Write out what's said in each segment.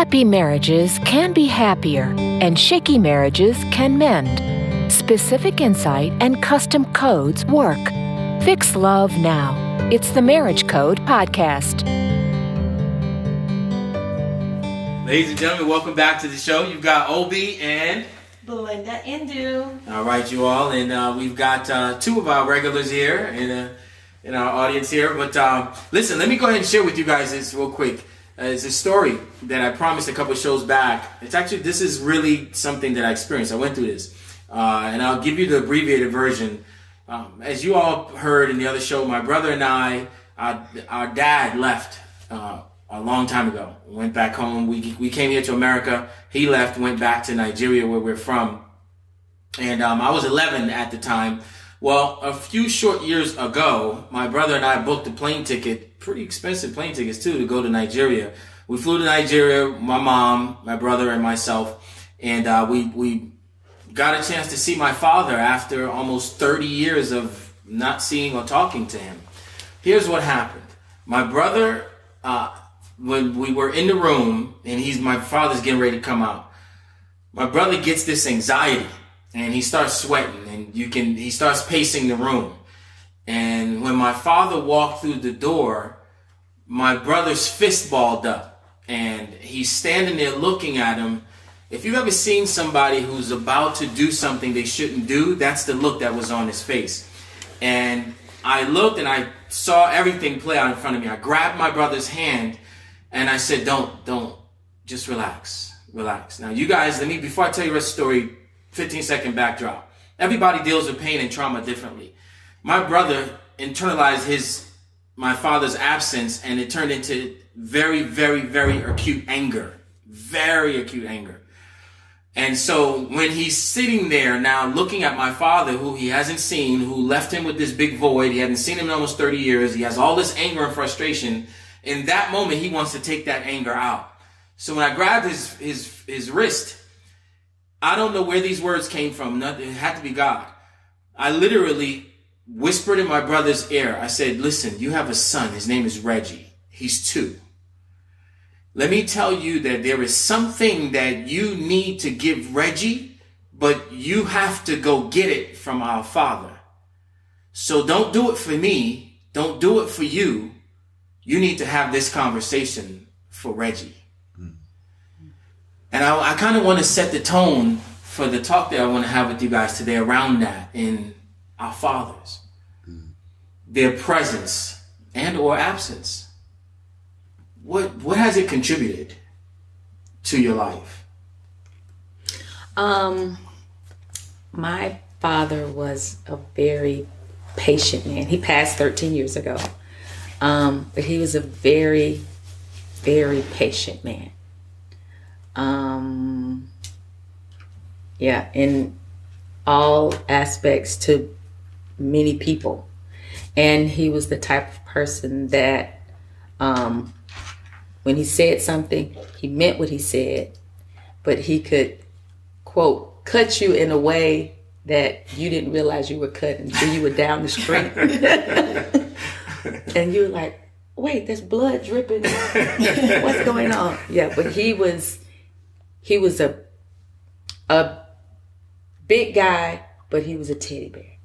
Happy marriages can be happier, and shaky marriages can mend. Specific insight and custom codes work. Fix love now. It's the Marriage Code Podcast. Ladies and gentlemen, welcome back to the show. You've got Obie and Belinda Ndu. All right, you all, and we've got two of our regulars here in our audience here. But listen, let me go ahead and share with you guys this real quick. It's a story that I promised a couple of shows back. This is really something that I experienced. I went through this, and I'll give you the abbreviated version. As you all heard in the other show, my brother and I, our dad left a long time ago. Went back home. We came here to America. He left, went back to Nigeria, where we're from. And I was 11 at the time. Well, a few short years ago, my brother and I booked a plane ticket, pretty expensive plane tickets too, to go to Nigeria. We flew to Nigeria, my mom, my brother, and myself. And we got a chance to see my father after almost 30 years of not seeing or talking to him. Here's what happened. My brother, when we were in the room and my father's getting ready to come out, my brother gets this anxiety and he starts sweating and he starts pacing the room. And when my father walked through the door, my brother's fist balled up and he's standing there looking at him. If you've ever seen somebody who's about to do something they shouldn't do, that's the look that was on his face. And I looked and I saw everything play out in front of me. I grabbed my brother's hand and I said, don't, just relax. Now, you guys, before I tell you the rest of the story, 15-second backdrop. Everybody deals with pain and trauma differently. My brother internalized my father's absence, and it turned into very, very, very acute anger. Very acute anger. And so when he's sitting there now looking at my father, who he hasn't seen, who left him with this big void, he hasn't seen him in almost 30 years, he has all this anger and frustration. In that moment, he wants to take that anger out. So when I grabbed his wrist, I don't know where these words came from. It had to be God. I literally whispered in my brother's ear. I said, listen, you have a son. His name is Reggie. He's 2. Let me tell you that there is something that you need to give Reggie, but you have to go get it from our Father. So don't do it for me. Don't do it for you. You need to have this conversation for Reggie. And I kind of want to set the tone for the talk that I want to have with you guys today around that in our fathers. Their presence and or absence. What has it contributed to your life? My father was a very patient man. He passed 13 years ago. But he was a very, very patient man. In all aspects to many people. And he was the type of person that when he said something, he meant what he said, but he could, quote, cut you in a way that you didn't realize you were cut until you were down the street. And you were like, wait, there's blood dripping. What's going on? Yeah, but he was a big guy, but he was a teddy bear.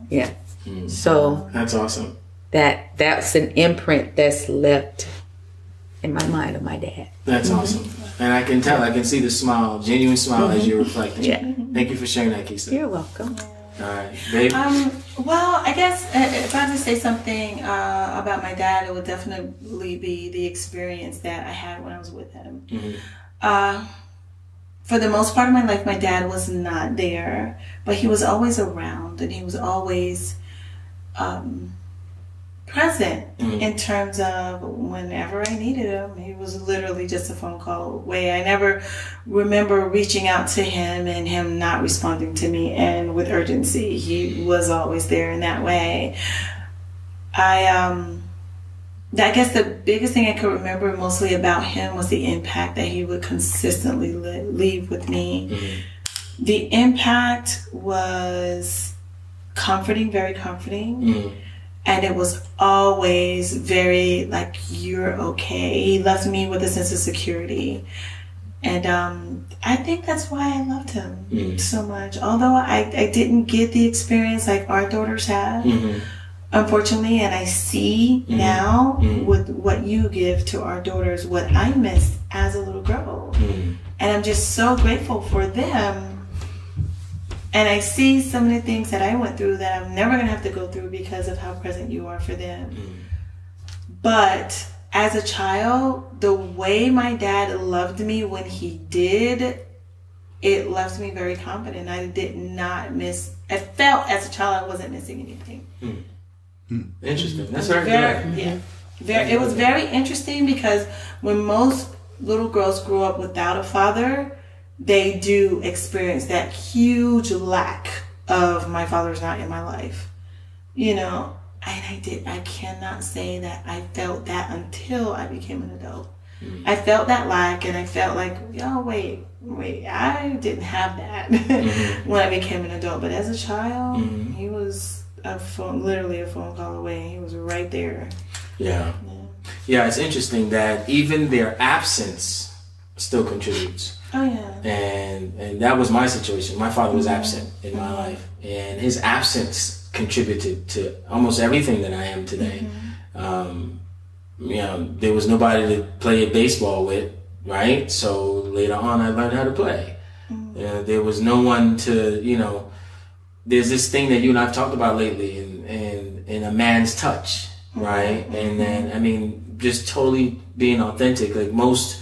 Yeah. So that's awesome. That's an imprint that's left in my mind of my dad. That's awesome. And I can tell, I can see the smile, genuine smile as you're reflecting. Yeah. Thank you for sharing that, Keisha. You're welcome. All right, babe. Well, I guess if I had to say something about my dad, it would definitely be the experience that I had when I was with him. For the most part of my life, my dad was not there, but he was always around, and he was always present in terms of whenever I needed him. He was literally just a phone call away. I never remember reaching out to him and him not responding to me and with urgency. He was always there in that way. I guess the biggest thing I could remember mostly about him was the impact that he would consistently leave with me. The impact was comforting, very comforting. And it was always very like, you're okay. He left me with a sense of security. And I think that's why I loved him so much. Although I didn't get the experience like our daughters have, unfortunately. And I see now with what you give to our daughters, what I missed as a little girl. And I'm just so grateful for them. And I see some of the things that I went through that I'm never going to have to go through because of how present you are for them. But as a child, the way my dad loved me when he did, it left me very confident. I did not miss. I felt as a child I wasn't missing anything. Interesting. That's very good. Yeah. It was very interesting because when most little girls grow up without a father, they do experience that huge lack of my father's not in my life. You know, and I cannot say that I felt that until I became an adult. I felt that lack and I felt like, oh, wait, I didn't have that when I became an adult. But as a child, he was literally a phone call away. He was right there. Yeah, it's interesting that even their absence still contributes. Oh yeah. And that was my situation. My father was absent in my life, and his absence contributed to almost everything that I am today. You know, there was nobody to play baseball with, right? So later on, I learned how to play. There was no one to, you know. There's this thing that you and I've talked about lately, in a man's touch, right? And then, I mean, just totally being authentic. Like most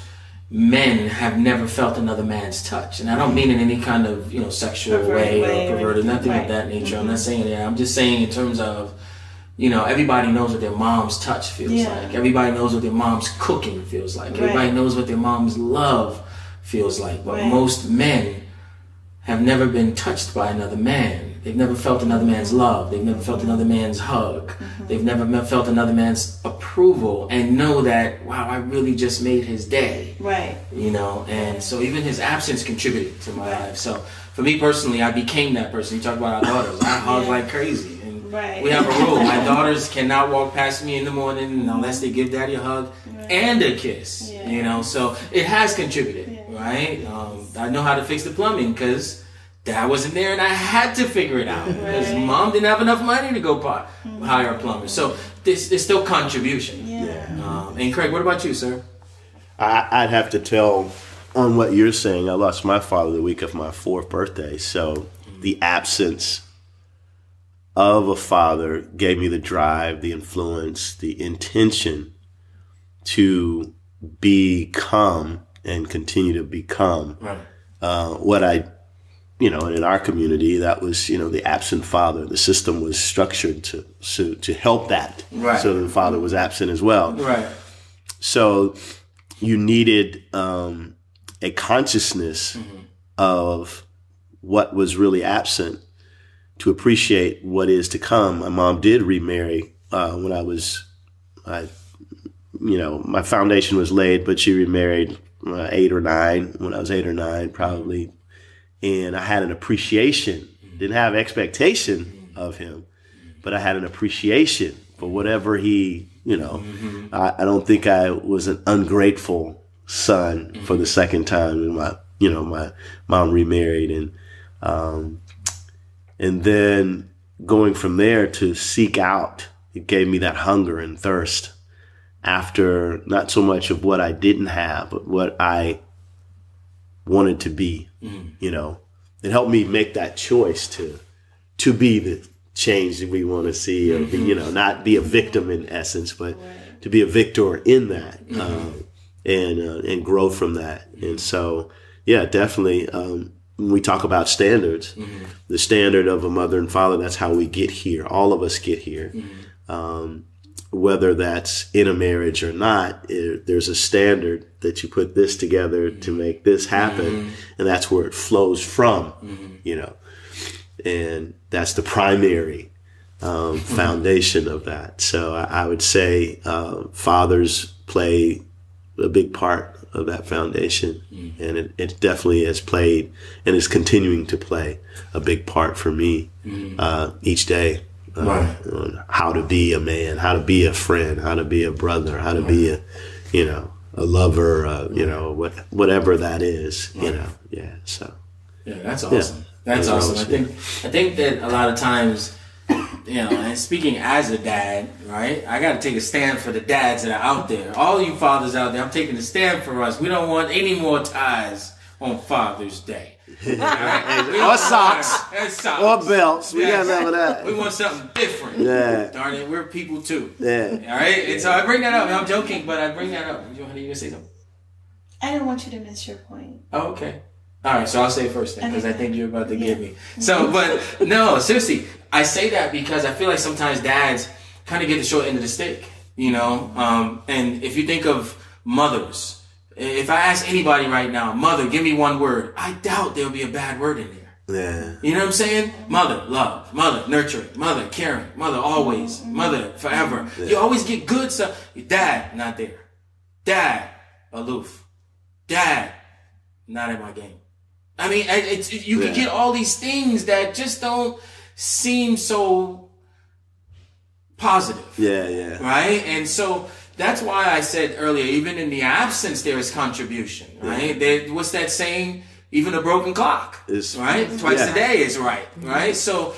men have never felt another man's touch, and I don't mean in any kind of, you know, sexual way or perverted, nothing of that nature. I'm not saying that. I'm just saying in terms of, you know, everybody knows what their mom's touch feels like. Everybody knows what their mom's cooking feels like. Everybody knows what their mom's love feels like. But most men have never been touched by another man. They've never felt another man's love. They've never felt another man's hug. They've never felt another man's approval and know that, wow, I really just made his day. Right. You know, and so even his absence contributed to my life. So for me personally, I became that person. You talk about our daughters. I hug like crazy. And we have a rule. My daughters cannot walk past me in the morning unless they give daddy a hug and a kiss. You know, so it has contributed, right? I know how to fix the plumbing because Dad wasn't there and I had to figure it out because Mom didn't have enough money to go hire a plumber. So there's still contribution. And Craig, what about you, sir? I'd have to tell on what you're saying. I lost my father the week of my 4th birthday. So the absence of a father gave me the drive, the influence, the intention to become and continue to become what I, you know, in our community, that was, you know, the absent father. The system was structured to help that. So the father was absent as well. So you needed a consciousness of what was really absent to appreciate what is to come. My mom did remarry when my foundation was laid, but she remarried 8 or 9, when I was 8 or 9 probably. And I had an appreciation, didn't have expectation of him, but I had an appreciation for whatever he, you know. I don't think I was an ungrateful son for the second time. My mom remarried, and then going from there to seek out, it gave me that hunger and thirst after not so much of what I didn't have, but what I wanted to be. You know, it helped me make that choice to be the change that we want to see, or be, you know, not be a victim in essence, but to be a victor in that, and grow from that. And so, yeah, definitely. When we talk about standards, the standard of a mother and father, that's how we get here. All of us get here. Whether that's in a marriage or not, there's a standard that you put this together to make this happen, and that's where it flows from, you know, and that's the primary foundation of that. So I would say fathers play a big part of that foundation, and it definitely has played and is continuing to play a big part for me each day. on how to be a man, how to be a friend, how to be a brother, how to be a lover, whatever that is, Yeah. So. Yeah, that's awesome. That's awesome. I think that a lot of times, and speaking as a dad, right? I got to take a stand for the dads that are out there. All you fathers out there, I'm taking a stand for us. We don't want any more ties on Father's Day. Right? Or socks. Or belts. We got none of that. We want something different. Yeah. Darn it, we're people too. Yeah. All right? And so I bring that up. I'm joking, but I bring that up. You want to say something? I don't want you to miss your point. Oh, okay. All right, so I'll say first then, because I think you're about to give me. So, but no, seriously, I say that because I feel like sometimes dads kind of get the short end of the stick, And if you think of mothers, if I ask anybody right now, mother, give me one word, I doubt there'll be a bad word in there. Yeah. You know what I'm saying? Mother, love. Mother, nurturing. Mother, caring. Mother, always. Mother, forever. Yeah. You always get good stuff. Dad, not there. Dad, aloof. Dad, not in my game. I mean, you can get all these things that just don't seem so positive. Yeah. Right? And so that's why I said earlier, even in the absence, there is contribution. Right? What's that saying? Even a broken clock, right? Twice a day is right? So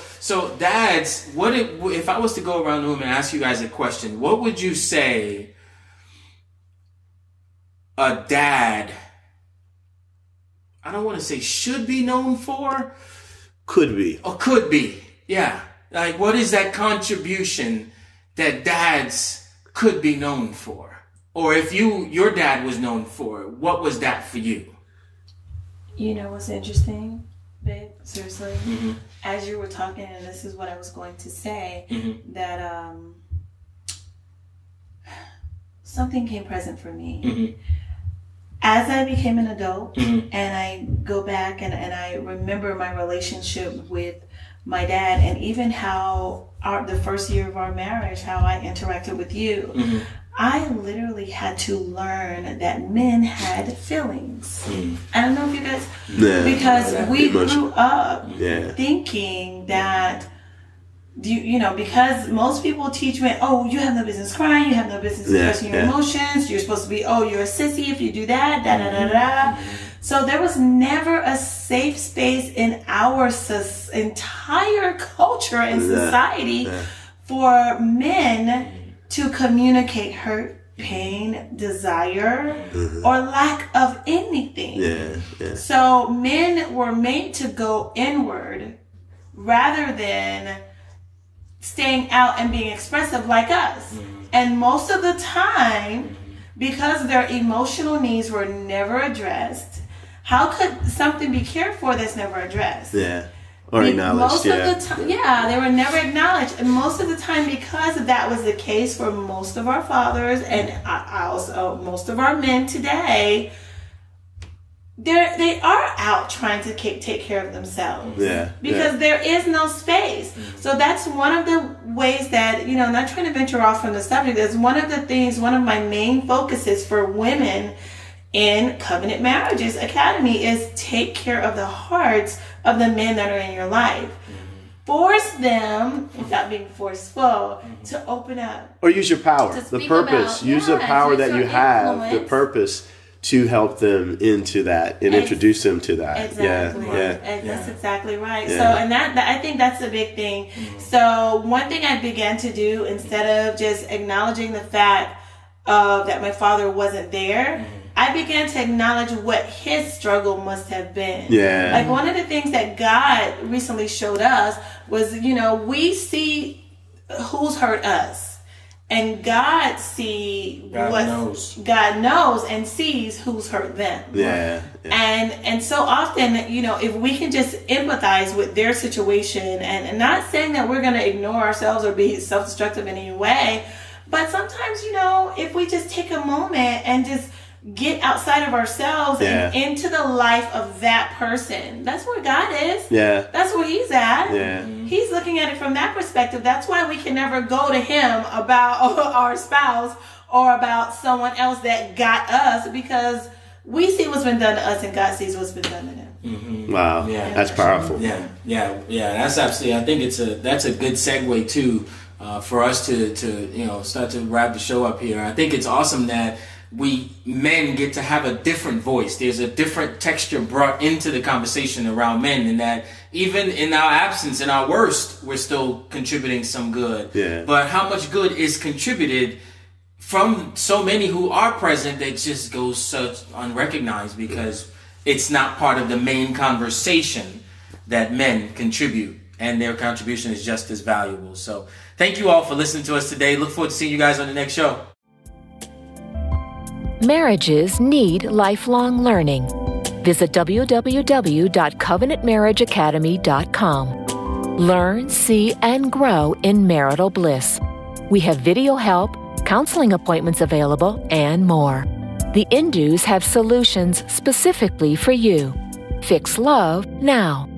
dads, if I was to go around the room and ask you guys a question, what would you say a dad, I don't want to say should be known for? Could be. Or could be, yeah. Like, what is that contribution that dads could be known for? Or if your dad was known for, what was that for you? You know what's interesting, babe? Seriously? Mm-hmm. As you were talking, and this is what I was going to say, that something came present for me. Mm-hmm. As I became an adult, and I go back and I remember my relationship with my dad, and even how the first year of our marriage, how I interacted with you, I literally had to learn that men had feelings. I don't know if you guys, because we grew up thinking that, because most people teach men, you have no business crying, you have no business expressing your emotions, you're supposed to be, you're a sissy if you do that, da-da-da-da. So there was never a safe space in our entire culture and society for men to communicate hurt, pain, desire, or lack of anything. So men were made to go inward rather than staying out and being expressive like us. And most of the time, because their emotional needs were never addressed, how could something be cared for that's never addressed? Or acknowledged. Most of the time, they were never acknowledged. And most of the time, because that was the case for most of our fathers and also most of our men today, they are out trying to take care of themselves. Because there is no space. So that's one of the ways that, not trying to venture off from the subject, is one of the things, one of my main focuses for women in Covenant Marriages Academy is take care of the hearts of the men that are in your life. Force them, without being forceful, to open up. Or use your power, the purpose. Use the power that you have, the purpose, to help them into that and introduce them to that. Exactly. That's exactly right. So, and that I think that's a big thing. So one thing I began to do, instead of just acknowledging the fact that my father wasn't there, I began to acknowledge what his struggle must have been. Like, one of the things that God recently showed us was, we see who's hurt us. And God knows and sees who's hurt them. And so often, if we can just empathize with their situation, and not saying that we're going to ignore ourselves or be self-destructive in any way, but sometimes, if we just take a moment and just get outside of ourselves and into the life of that person. That's where God is. That's where he's at. He's looking at it from that perspective. That's why we can never go to him about our spouse or about someone else that got us, because we see what's been done to us and God sees what's been done to them. Wow, Yeah. that's powerful. Yeah. That's absolutely. I think that's a good segue too for us to start to wrap the show up here. I think it's awesome that we men get to have a different voice. There's a different texture brought into the conversation around men, and that even in our absence, in our worst, we're still contributing some good. Yeah. But how much good is contributed from so many who are present that just goes such unrecognized because it's not part of the main conversation that men contribute, and their contribution is just as valuable. So thank you all for listening to us today. Look forward to seeing you guys on the next show. Marriages need lifelong learning. Visit www.covenantmarriageacademy.com. Learn, see, and grow in marital bliss. We have video help, counseling appointments available, and more. The Ndus have solutions specifically for you. Fix love now.